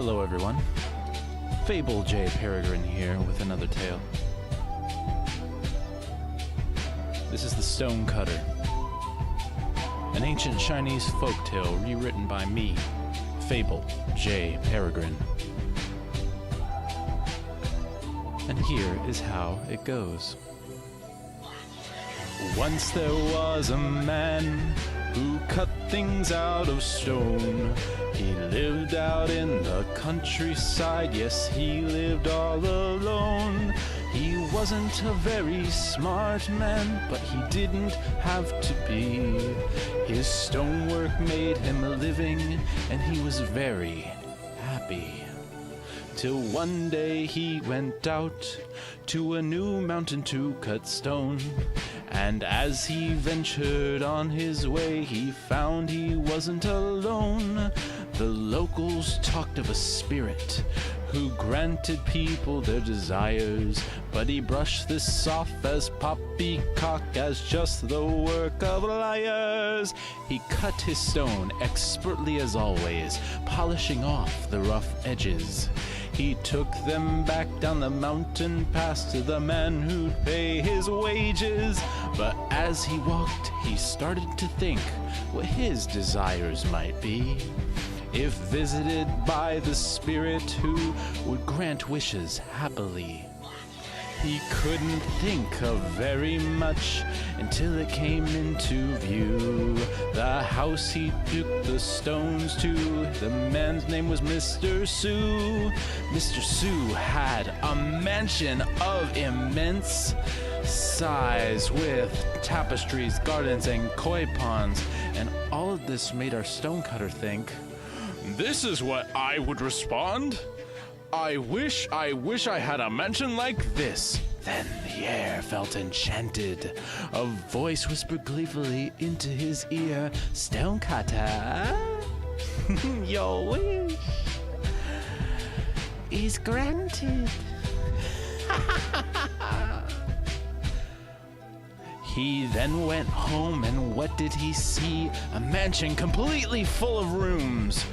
Hello everyone, Fable J. Peregrine here with another tale. This is the Stone Cutter, an ancient Chinese folktale rewritten by me, Fable J. Peregrine. And here is how it goes. Once there was a man who cut things out of stone. He lived out in the countryside, yes, he lived all alone. He wasn't a very smart man, but he didn't have to be. His stonework made him a living, and he was very happy. Till one day he went out to a new mountain to cut stone. And as he ventured on his way, he found he wasn't alone. The locals talked of a spirit who granted people their desires, but he brushed this off as poppycock, as just the work of liars. He cut his stone expertly as always, polishing off the rough edges. He took them back down the mountain pass to the man who'd pay his wages. But as he walked, he started to think what his desires might be, if visited by the spirit who would grant wishes happily. He couldn't think of very much until it came into view. The house he took the stones to, the man's name was Mr. Sue. Mr. Sue had a mansion of immense size with tapestries, gardens, and koi ponds. And all of this made our stonecutter think, "This is what I would respond. I wish I had a mansion like this." Then the air felt enchanted. A voice whispered gleefully into his ear, "Stonecutter, your wish is granted." He then went home, and what did he see? A mansion completely full of rooms,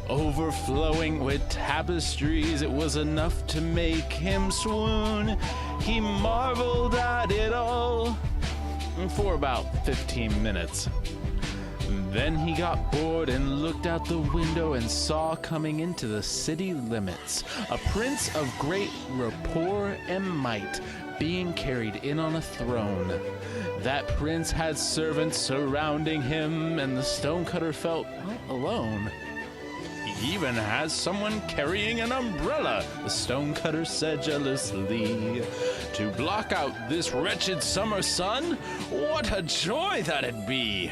overflowing with tapestries. It was enough to make him swoon. He marveled at it all for about 15 minutes. Then he got bored and looked out the window and saw coming into the city limits a prince of great rapport and might, being carried in on a throne. That prince had servants surrounding him, and the stonecutter felt not alone. He even has someone carrying an umbrella, the stonecutter said jealously, to block out this wretched summer sun. What a joy that'd be!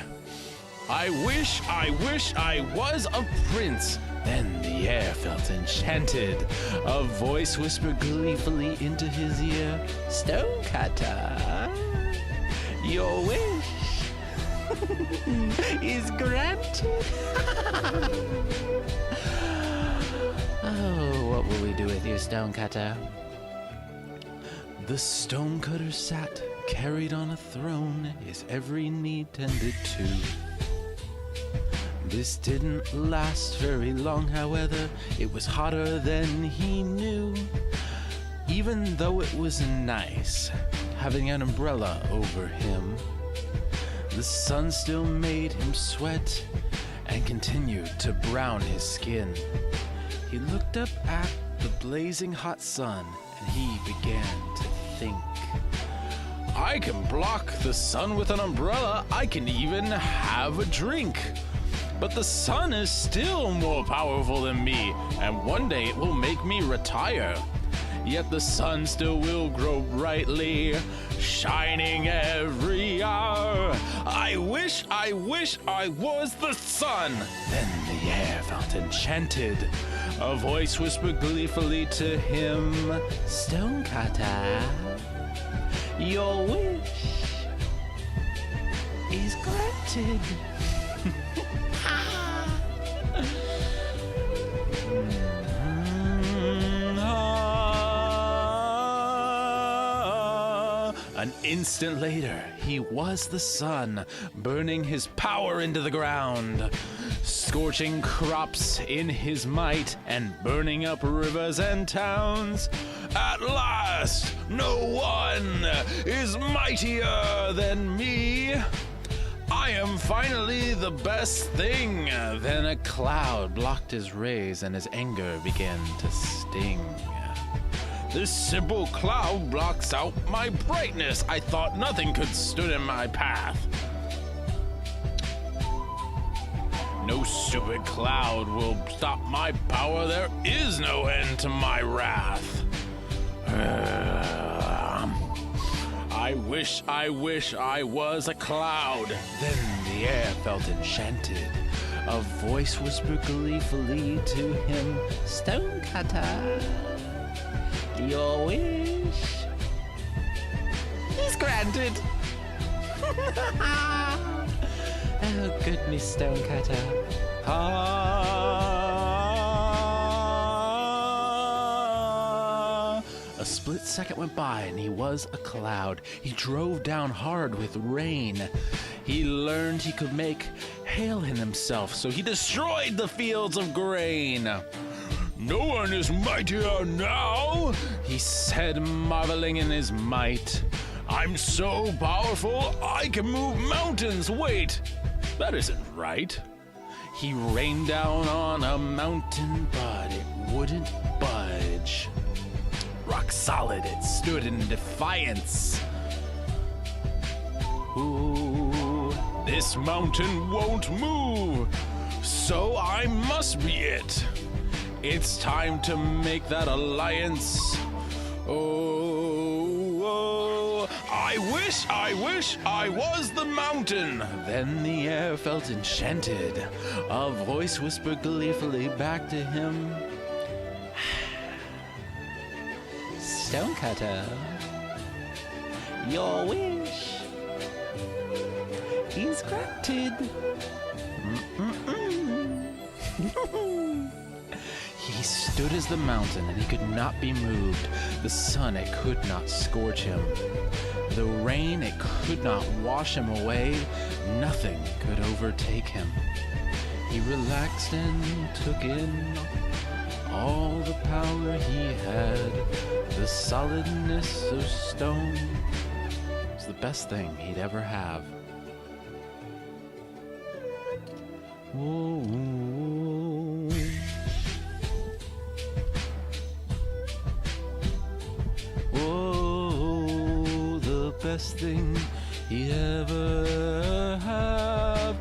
I wish I was a prince. Then the air felt enchanted. A voice whispered gleefully into his ear, "Stonecutter, your wish is granted." Oh, what will we do with you, Stonecutter? The stonecutter sat, carried on a throne, his every need tended to. This didn't last very long, however, it was hotter than he knew. Even though it was nice having an umbrella over him, the sun still made him sweat and continued to brown his skin. He looked up at the blazing hot sun and he began to think. I can block the sun with an umbrella. I can even have a drink. But the sun is still more powerful than me, and one day it will make me retire. Yet the sun still will grow brightly, shining every hour. I wish I was the sun. Then the air felt enchanted. A voice whispered gleefully to him, "Stonecutter, your wish is granted." An instant later, he was the sun, burning his power into the ground. scorching crops in his might and burning up rivers and towns. At last, no one is mightier than me. I am finally the best thing. Then a cloud blocked his rays and his anger began to sting. This simple cloud blocks out my brightness. I thought nothing could stand in my path. No stupid cloud will stop my power. There is no end to my wrath. I wish I was a cloud. Then the air felt enchanted. A voice whispered gleefully to him, "Stonecutter, your wish is granted." Oh, goodness, Stonecutter. A split second went by and he was a cloud. He drove down hard with rain. He learned he could make hail in himself, so he destroyed the fields of grain. "No one is mightier now," he said, marveling in his might. "I'm so powerful, I can move mountains. Wait, that isn't right." He rained down on a mountain, but it wouldn't budge. Rock solid, it stood in defiance. "Ooh, this mountain won't move, so I must be it. It's time to make that alliance. Oh, I wish I was the mountain." Then the air felt enchanted. A voice whispered gleefully back to him, "Stonecutter, your wish is granted." He stood as the mountain, and he could not be moved. The sun, it could not scorch him. The rain, it could not wash him away. Nothing could overtake him. He relaxed and took in all the power he had. The solidness of stone was the best thing he'd ever have. Whoa. Whoa, the best thing he'd ever have.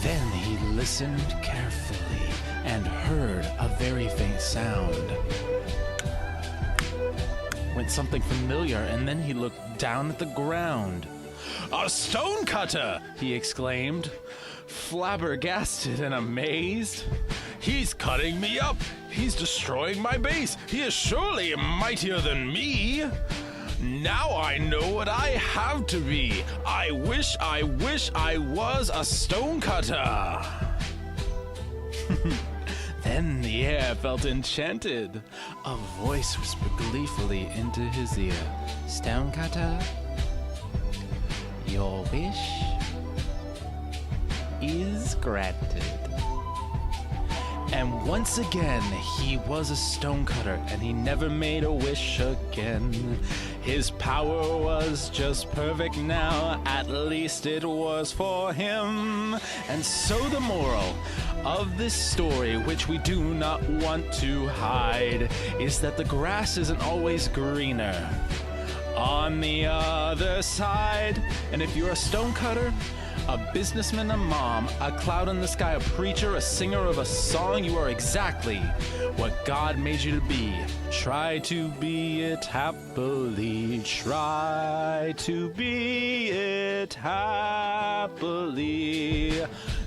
Then he listened carefully and heard a very faint sound. Went something familiar, and then he looked down at the ground. "A stonecutter!" he exclaimed, flabbergasted and amazed. "He's cutting me up! He's destroying my base! He is surely mightier than me! Now I know what I have to be! I wish I was a stonecutter!" Then the air felt enchanted. A voice whispered gleefully into his ear, "Stonecutter, your wish is granted." And once again, he was a stonecutter, and he never made a wish again. His power was just perfect now, at least it was for him. And so the moral of this story, which we do not want to hide, is that the grass isn't always greener on the other side. And if you're a stonecutter, A businessman, a mom, a cloud in the sky, a preacher, a singer of a song. You are exactly what God made you to be. Try to be it happily. Try to be it happily.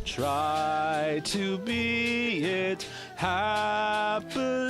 Try to be it happily.